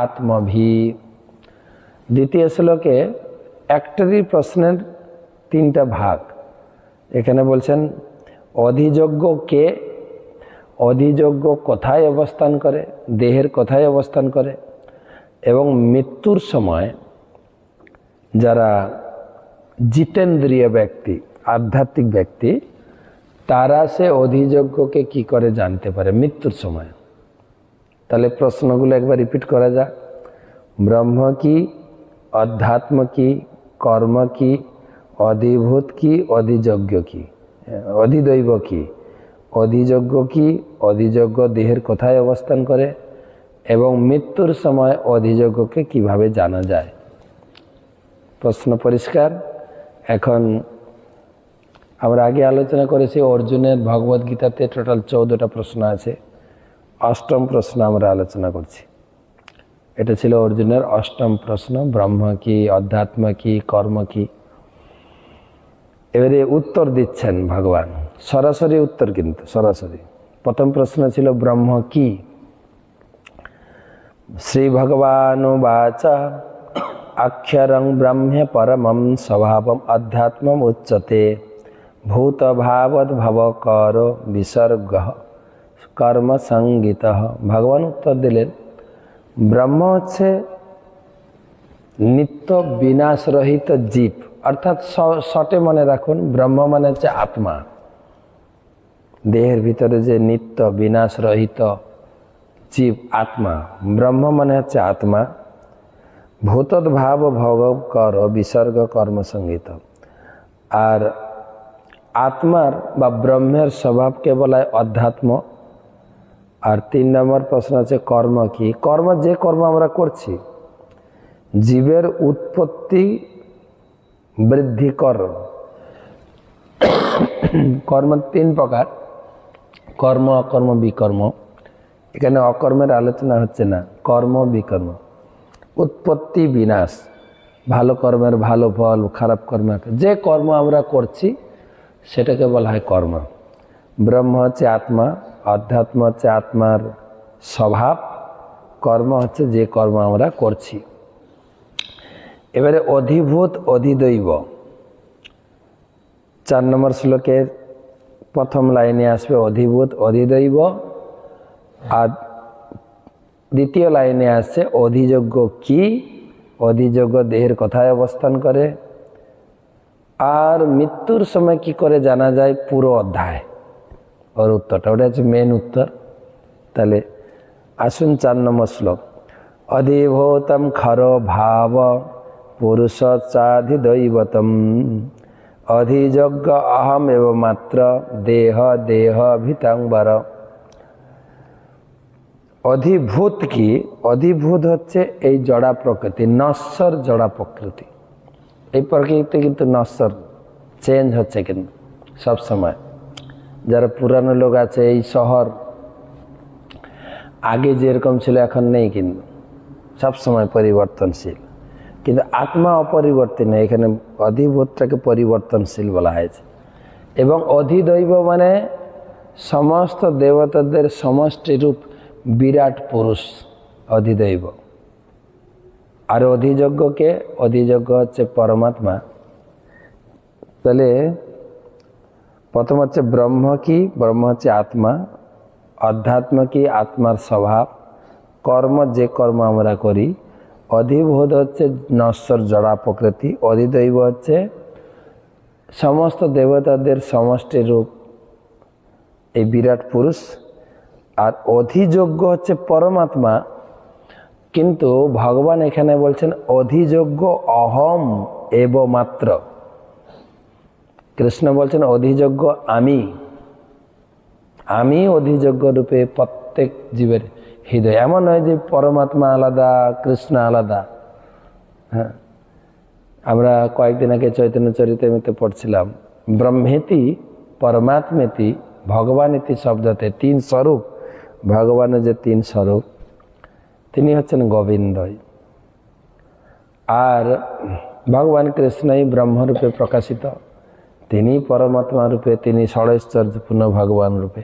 আত্মভি। দ্বিতীয় শ্লোকে একটারই প্রশ্নের তিনটা ভাগ। এখানে বলছেন অধিযোগ্য কে, অধিযোগ্য কোথায় অবস্থান করে, দেহের কোথায় অবস্থান করে, এবং মৃত্যুর সময় যারা জিতেন্দ্রিয় ব্যক্তি, আধ্যাত্মিক ব্যক্তি, তারা সে অধিযোগ্যকে কি করে জানতে পারে মৃত্যুর সময়। তাহলে প্রশ্নগুলো একবার রিপিট করা যাক। ব্রহ্ম কি, অধ্যাত্ম কি, কর্ম কি, অধিভূত কি, অধিযোগ্য কি, অধিদৈব কি, অধিযোগ্য কি, অধিযোগ্য দেহের কোথায় অবস্থান করে, এবং মৃত্যুর সময় অধিযোগ্যকে কিভাবে জানা যায়। প্রশ্ন পরিষ্কার। এখন আমরা আগে আলোচনা করেছি অর্জুনের ভগবদ্গীতাতে টোটাল 14টা প্রশ্ন আছে। অষ্টম প্রশ্ন আমরা আলোচনা করছি। এটা ছিল অর্জুনের অষ্টম প্রশ্ন, ব্রহ্ম কি, অধ্যাত্ম কি, কর্ম কি। এবারে উত্তর দিচ্ছেন ভগবান, সরাসরি উত্তর, কিন্তু সরাসরি। প্রথম প্রশ্ন ছিল ব্রহ্ম কি। শ্রী ভগবানুবাচ অক্ষরং ব্রহ্মে পরমং স্বভাবম অধ্যাত্মম উচ্যতে ভূত ভাবদ ভবকর বিসর্গ কর্ম সঙ্গীত। ভগবান উত্তর দিলেন ব্রহ্ম হচ্ছে নিত্য বিনাশ রহিত জীব, অর্থাৎ শর্টে মনে রাখুন, ব্রহ্ম মানে হচ্ছে আত্মা। দেহের ভিতরে যে নিত্য বিনাশ রহিত জীব আত্মা, ব্রহ্ম মানে হচ্ছে আত্মা। ভূতদ্ভাব ভোগ কর বিসর্গ কর্ম সঙ্গীত। আর আত্মার বা ব্রহ্মের স্বভাবকে বলা হয় অধ্যাত্ম। আর 3 নম্বর প্রশ্ন আছে কর্ম কি। কর্ম যে কর্ম আমরা করছি, জীবের উৎপত্তি বৃদ্ধি কর। কর্ম 3 প্রকার, কর্ম, অকর্ম, বিকর্ম। এখানে অকর্মের আলোচনা হচ্ছে না, কর্ম বিকর্ম। উৎপত্তি বিনাশ, ভালো কর্মের ভালো ফল, খারাপ কর্মের, যে কর্ম আমরা করছি সেটাকে বলা হয় কর্ম। ব্রহ্ম হচ্ছে আত্মা, অধ্যাত্ম হচ্ছে আত্মার স্বভাব, কর্ম হচ্ছে যে কর্ম আমরা করছি। এবারে অধিভূত অধিদৈব 4 নম্বর শ্লোকের প্রথম লাইনে আসবে অধিভূত অধিদৈব, আর দ্বিতীয় লাইনে আসছে অধিযোগ্য কি, অধিযোগ্য দেহের কোথায় অবস্থান করে, আর মৃত্যুর সময় কি করে জানা যায়, পুরো অধ্যায় ওর উত্তরটা, ওটা হচ্ছে মেন উত্তর। তাহলে আসুন 4 নম্বর শ্লোক। অধিভূতম খর ভাব পুরুষ চাধিদৈবতম অধিযোগ্য অহম এব মাত্র দেহ দেহ ভিতংবর। অধিভূত কি, অধিভূত হচ্ছে এই জড়া প্রকৃতি, নশ্বর জড়া প্রকৃতি। এই প্রকৃতি কিন্তু নশ্বর, চেঞ্জ হচ্ছে কিন্তু সব সময়। যারা পুরানো লোক আছে, এই শহর আগে যেরকম ছিল এখন নেই, কিন্তু সব সময় পরিবর্তনশীল। কিন্তু আত্মা অপরিবর্তনীয়, এখানে অধিভূতটাকে পরিবর্তনশীল বলা হয়েছে। এবং অধিদৈব মানে সমস্ত দেবতাদের সমষ্টি রূপ বিরাট পুরুষ অধিদৈব। আর অধিযোগ্যকে, অধিযোগ্য হচ্ছে পরমাত্মা। তাহলে প্রথম হচ্ছে ব্রহ্ম কি, ব্রহ্ম হচ্ছে আত্মা। অধ্যাত্ম কি, আত্মার স্বভাব, কর্ম যে কর্ম আমরা করি। অধিভূত হচ্ছে নশ্বর জড়া প্রকৃতি। অধিদৈব হচ্ছে সমস্ত দেবতাদের সমষ্টি রূপ এই বিরাট পুরুষ। আর অধিযোগ্য হচ্ছে পরমাত্মা। কিন্তু ভগবান এখানে বলছেন অধিযোগ্য অহম এব মাত্র। কৃষ্ণ বলছেন অধিযোগ্য আমি, আমি অধিযোগ্য রূপে প্রত্যেক জীবের হৃদয়। এমন নয় যে পরমাত্মা আলাদা, কৃষ্ণ আলাদা। হ্যাঁ, আমরা কয়েকদিন আগে চৈতন্য চরিতামৃতে পড়ছিলাম, ব্রহ্মেতি পরমাত্মেতি ভগবানেতি শব্দতে 3 স্বরূপ। ভগবানের যে 3 স্বরূপ, তিনি হচ্ছেন গোবিন্দই। আর ভগবান কৃষ্ণই ব্রহ্মরূপে প্রকাশিত, তিনি পরমাত্মা রূপে, তিনি ষড়ৈশ্বর্যপূর্ণ ভগবান রূপে।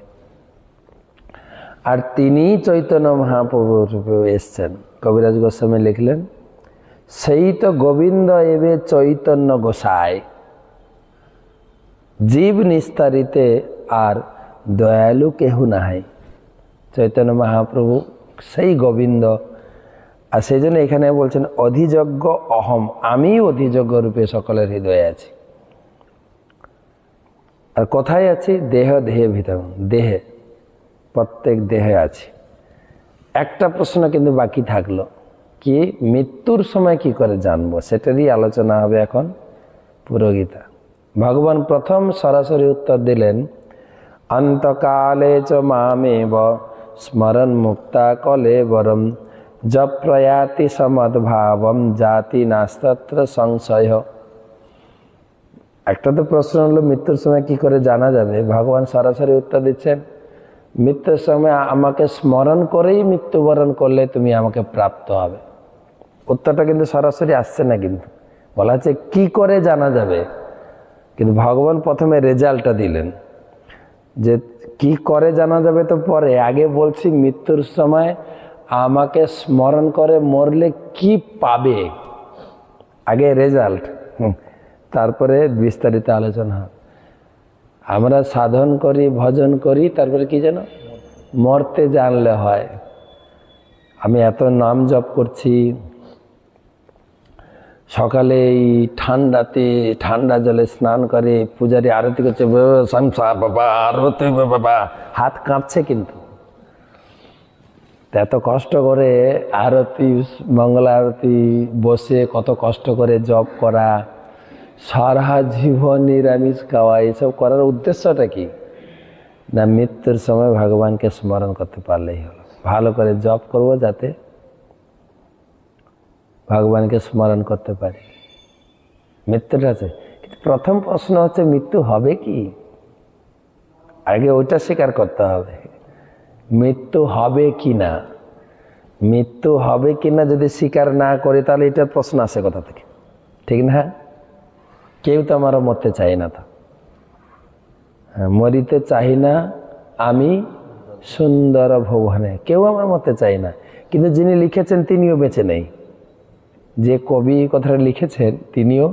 আর তিনি চৈতন্য মহাপ্রভু রূপে এসছেন। কবিরাজ গোস্বামী লিখলেন, সেই তো গোবিন্দ এবে চৈতন্য গোসাই, জীব নিস্তারিতে আর দয়ালু কেহু নাহাই। চৈতন্য মহাপ্রভু সেই গোবিন্দ। আর সেই জন্য এখানে বলছেন অধিযজ্ঞ অহম, আমি অধিযজ্ঞ রূপে সকলের হৃদয়ে আছি। আর কোথায় আছি? দেহ দেহে ভিতর, দেহে, প্রত্যেক দেহে আছি। একটা প্রশ্ন কিন্তু বাকি থাকলো, কি মৃত্যুর সময় কি করে জানবো, সেটারই আলোচনা হবে এখন পুরো গীতা। ভগবান প্রথম সরাসরি উত্তর দিলেন, অন্তকালে চ মামেব স্মরণ মুক্তা কলেবরম যপ্রয়াতি সমদ্ভাবম জাতি নাস্তত্র সংশয়। একটা তো প্রশ্ন হলো মৃত্যুর সময় কি করে জানা যাবে। ভগবান সরাসরি উত্তর দিচ্ছেন, মৃত্যুর সময় আমাকে স্মরণ করেই মৃত্যুবরণ করলে তুমি আমাকে প্রাপ্ত হবে। উত্তরটা কিন্তু সরাসরি আসছে না, কিন্তু বলা হচ্ছে কি করে জানা যাবে। কিন্তু ভগবান প্রথমে রেজাল্টটা দিলেন, যে কি করে জানা যাবে তো পরে, আগে বলছি মৃত্যুর সময় আমাকে স্মরণ করে মরলে কি পাবে, আগে রেজাল্ট, তারপরে বিস্তারিত আলোচনা হবে। আমরা সাধন করি, ভজন করি, তারপরে কি যেন মরতে জানলে হয়। আমি এত নাম জপ করছি, সকালে এই ঠান্ডাতে ঠান্ডা জলে স্নান করে পূজারি আরতি করছে, বাবা আরতি, বাবা হাত কাঁপছে, কিন্তু এত কষ্ট করে আরতি, মঙ্গল আরতি বসে কত কষ্ট করে জপ করা, সারা জীবন নিরামিষ খাওয়া, এসব করার উদ্দেশ্যটা কি? না মৃত্যুর সময় ভগবানকে স্মরণ করতে পারলেই হলো। ভালো করে জপ করব যাতে ভগবানকে স্মরণ করতে পারি। মৃত্যুটা আছে, কিন্তু প্রথম প্রশ্ন হচ্ছে মৃত্যু হবে কি? আগে ওইটা স্বীকার করতে হবে, মৃত্যু হবে কি না। মৃত্যু হবে কি না যদি স্বীকার না করি, তাহলে এটার প্রশ্ন আসে কোথা থেকে? ঠিক না? কেউ তো আমারও মরতে চাই না, তো মরিতে চাই না আমি সুন্দর ভুবনে, কেউ আমার মরতে চাই না। কিন্তু যিনি লিখেছেন তিনিও বেঁচে নেই, যে কবি কথাটা লিখেছেন তিনিও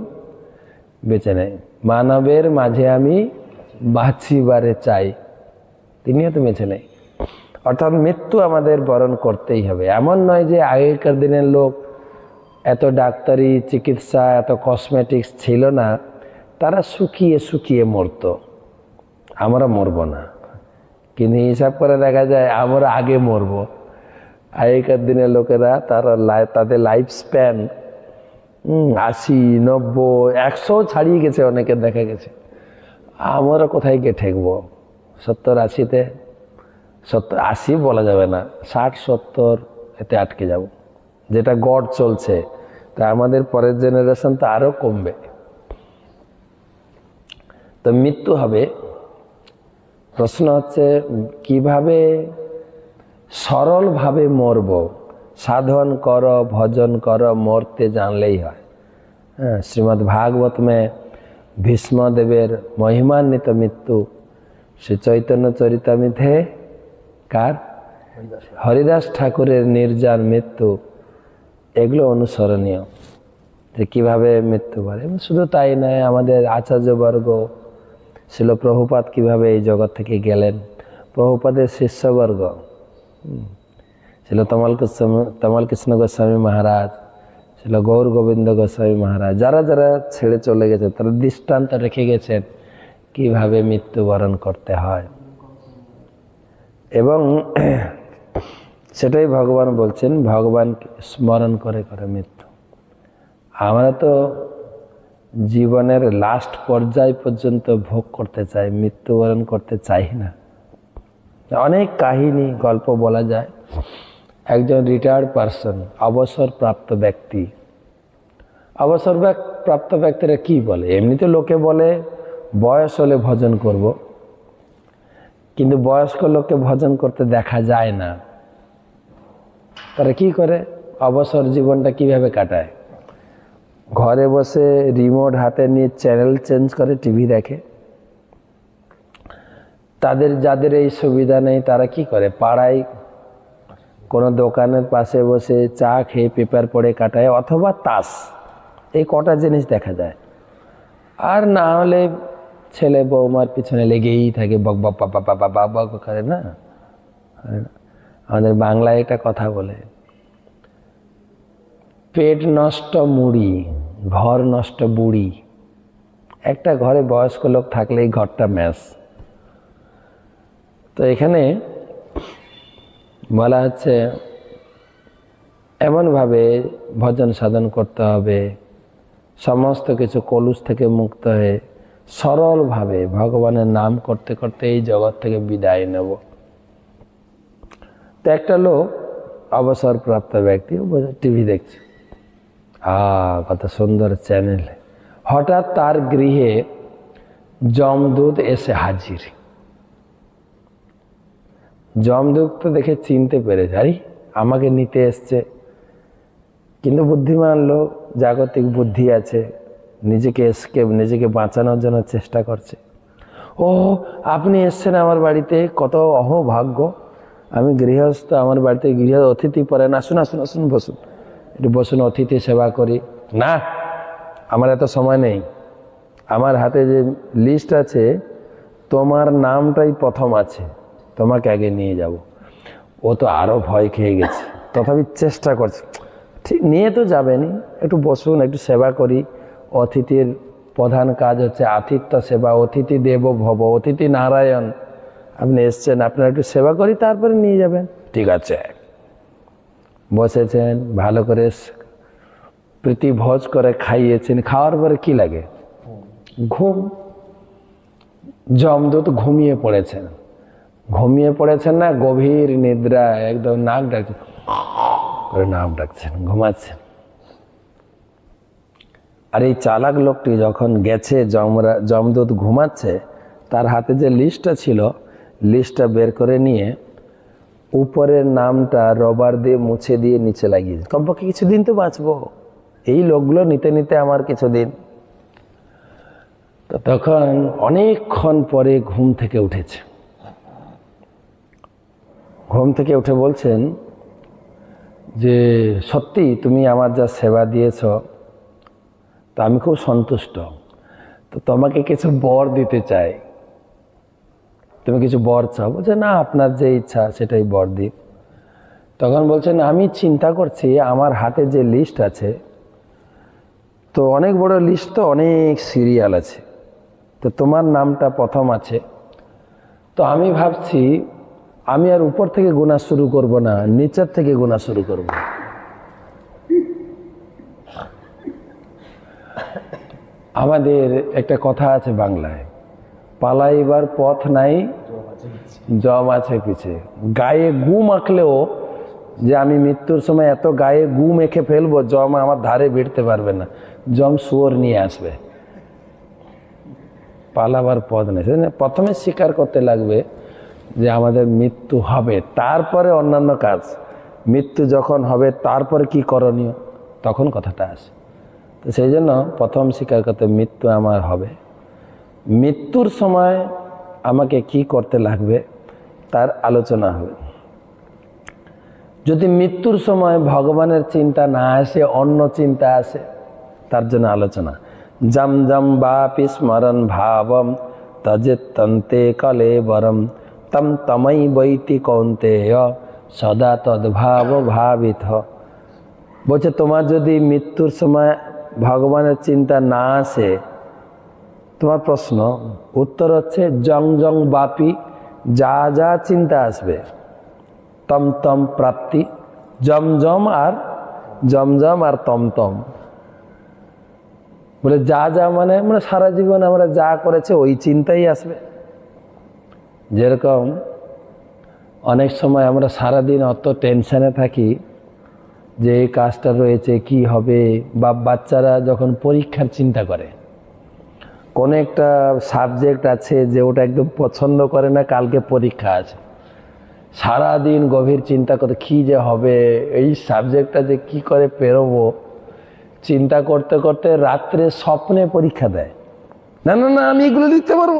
বেঁচে নেই। মানবের মাঝে আমি বাঁচিবারে চাই, তিনিও তো বেঁচে নেই। অর্থাৎ মৃত্যু আমাদের বরণ করতেই হবে। এমন নয় যে আগেকার দিনের লোক এত ডাক্তারি চিকিৎসা, এত কসমেটিক্স ছিল না, তারা শুকিয়ে শুকিয়ে মরতো, আমরা মরব না। কিন্তু হিসাব করে দেখা যায় আমরা আগে মরব। আগেকার দিনের লোকেরা তাদের লাইফ স্প্যান 80, 90, 100 ছাড়িয়ে গেছে, অনেকের দেখা গেছে। আমরা কোথায় গিয়ে ঠেকবো 70, 80-তে? 70, 80 বলা যাবে না, 60, 70 এতে আটকে যাব, যেটা গড় চলছে। তা আমাদের পরের জেনারেশন তো আরও কমবে। তো মৃত্যু হবে। প্রশ্ন হচ্ছে কিভাবে সরলভাবে মরব। সাধন কর, ভজন কর, মরতে জানলেই হয়। হ্যাঁ, শ্রীমদ্ ভাগবত में ভীষ্মদেবের মহিমান্বিত মৃত্যু, শ্রী চৈতন্য চরিতামৃতে কার? হরিদাস ঠাকুরের নির্জান মৃত্যু, এগুলো অনুসরণীয়, যে কীভাবে মৃত্যু পারে। শুধু তাই নয়, আমাদের আচার্যবর্গ ছিল প্রভুপাদ কীভাবে এই জগৎ থেকে গেলেন, প্রভুপাদের শিষ্যবর্গ ছিল তমাল কৃষ্ণ গোস্বামী মহারাজ, ছিল গৌর গোবিন্দ গোস্বামী মহারাজ। যারা যারা ছেড়ে চলে গেছে তারা দৃষ্টান্ত রেখে গেছেন কিভাবে মৃত্যুবরণ করতে হয়। এবং সেটাই ভগবান বলছেন, ভগবান স্মরণ করে করে মৃত্যু। আমরা তো জীবনের লাস্ট পর্যায় পর্যন্ত ভোগ করতে চাই, মৃত্যুবরণ করতে চাই না। অনেক কাহিনী গল্প বলা যায়। একজন রিটায়ার্ড পারসন, অবসরপ্রাপ্ত ব্যক্তি। অবসরপ্রাপ্ত ব্যক্তিরা কি বলে? এমনিতে লোকে বলে বয়স হলে ভজন করব, কিন্তু বয়স্ক লোককে ভজন করতে দেখা যায় না। তারা কি করে? অবসর জীবনটা কিভাবে কাটায়? ঘরে বসে রিমোট হাতে নিয়ে চ্যানেল চেঞ্জ করে টিভি দেখে। যাদের এই সুবিধা নেই তারা কি করে? পাড়ায় কোনো দোকানের পাশে বসে চা খেয়ে পেপার পড়ে কাটায়, অথবা তাস, এই কটা জিনিস দেখা যায়। আর না হলে ছেলে বৌমার পিছনে লেগেই থাকে, বক বক বাবা বাবা বাবা করে না। আমাদের বাংলায় একটা কথা বলে, পেট নষ্ট মুড়ি, ঘর নষ্ট বুড়ি। একটা ঘরে বয়স্ক লোক থাকলেই ঘরটা ম্যাস। তো এখানে বলা হচ্ছে এমনভাবে ভজন সাধন করতে হবে, সমস্ত কিছু কলুষ থেকে মুক্ত হয়ে সরলভাবে ভগবানের নাম করতে করতে এই জগৎ থেকে বিদায় নেব। তো একটা লোক অবসরপ্রাপ্ত ব্যক্তি টিভি দেখছে, কত সুন্দর চ্যানেল। হঠাৎ তার গৃহে যমদূত এসে হাজির। যমদূত তো দেখে চিনতে পেরেছে, আরে আমাকে নিতে এসছে। কিন্তু বুদ্ধিমান লোক, জাগতিক বুদ্ধি আছে, নিজেকে বাঁচানোর জন্য চেষ্টা করছে। ও, আপনি এসছেন আমার বাড়িতে, কত অহোভাগ্য। আমি গৃহস্থ, আমার বাড়িতে গৃহ অতিথি পড়েন, আসুন আসুন আসুন, বসুন, একটু বসুন, অতিথি সেবা করি। না, আমার এত সময় নেই, আমার হাতে যে লিস্ট আছে তোমার নামটাই প্রথম আছে, তোমাকে আগে নিয়ে যাব। ও তো আরো ভয় খেয়ে গেছে, তথাপি চেষ্টা করছে, ঠিক নিয়ে তো যাবেনি, একটু বসুন, একটু সেবা করি। অতিথির প্রধান কাজ হচ্ছে আতিথ্য সেবা, অতিথি দেব ভব, অতিথি নারায়ণ। আপনি এসছেন, আপনার একটু সেবা করি, তারপরে নিয়ে যাবেন। ঠিক আছে। বসেছেন, ভালো করে প্রীতি ভোজ করে খাইয়েছেন। খাওয়ার পরে কি লাগে? ঘুম। যমদূত ঘুমিয়ে পড়েছেন। ঘুমিয়ে পড়েছেন না, গভীর নিদ্রা, একদম নাক ডাকছেন করে, নাক ডাকছেন, ঘুমাচ্ছেন। আর এই চালাক লোকটি যখন গেছে, যমদূত ঘুমাচ্ছে, তার হাতে যে লিস্টটা ছিল, লিস্টটা বের করে নিয়ে উপরের নামটা রবার দিয়ে মুছে দিয়ে নিচে লাগিয়েছে। কমপক্ষে কিছুদিন তো বাঁচবো, এই লোকগুলো নিতে নিতে আমার কিছুদিন। তো তখন অনেকক্ষণ পরে ঘুম থেকে উঠেছে। ঘুম থেকে উঠে বলছেন যে, সত্যি তুমি আমার যা সেবা দিয়েছ, তো আমি খুব সন্তুষ্ট। তো তোমাকে কিছু বর দিতে চাই, তুমি কিছু বর চাও? বলছে, না, আপনার যে ইচ্ছা সেটাই বর দিই। তখন বলছেন, আমি চিন্তা করছি আমার হাতে যে লিস্ট আছে, তো অনেক বড় লিস্ট, তো অনেক সিরিয়াল আছে, তো তোমার নামটা প্রথম আছে। তো আমি ভাবছি আমি আর উপর থেকে গোনা শুরু করব না, নিচের থেকে গোনা শুরু করব। আমাদের একটা কথা আছে বাংলায়, পালাইবার পথ নাই, জম আছে পিছে। গায়ে গু মাখলেও, যে আমি মৃত্যুর সময় এত গায়ে গু মেখে ফেলবো, জম আমার ধারে ভিড়তে পারবে না, জম শুয়োর নিয়ে আসবে। পালাবার পথ নেই। প্রথমে স্বীকার করতে লাগবে যে আমাদের মৃত্যু হবে, তারপরে অন্যান্য কাজ। মৃত্যু যখন হবে তারপরে কি করণীয়, তখন কথাটা আসে। তো সেই জন্য প্রথম স্বীকার করতে, মৃত্যু আমার হবে, মৃত্যুর সময় আমাকে কি করতে লাগবে তার আলোচনা হবে। যদি মৃত্যুর সময় ভগবানের চিন্তা না আসে, অন্য চিন্তা আসে, তার জন্য আলোচনা। জম জম বাপি স্মরণ ভাবম তজেতন্তে কলেবরম তম তমৈ বৈতি কৌন্তেয় সদা তদ্ভাব ভাবিত। বলছে, তোমার যদি মৃত্যুর সময় ভগবানের চিন্তা না আসে, তোমার প্রশ্ন উত্তর হচ্ছে জং জং বাপি, যা যা চিন্তা আসবে, তম তম প্রাপ্তি, জমজম আর তমতম। বলে যা যা মানে সারা জীবন আমরা যা করেছে ওই চিন্তাই আসবে। যেরকম অনেক সময় আমরা সারাদিন অত টেনশনে থাকি যে এই কাজটা রয়েছে কি হবে, বা বাচ্চারা যখন পরীক্ষার চিন্তা করে, কোনো একটা সাবজেক্ট আছে যে ওটা একদম পছন্দ করে না, কালকে পরীক্ষা আছে, সারাদিন গভীর চিন্তা করে কি যে হবে, এই সাবজেক্টটা যে কি করে পেরোবো, চিন্তা করতে করতে রাত্রে স্বপ্নে পরীক্ষা দেয়। না না না, আমি এগুলো লিখতে পারবো।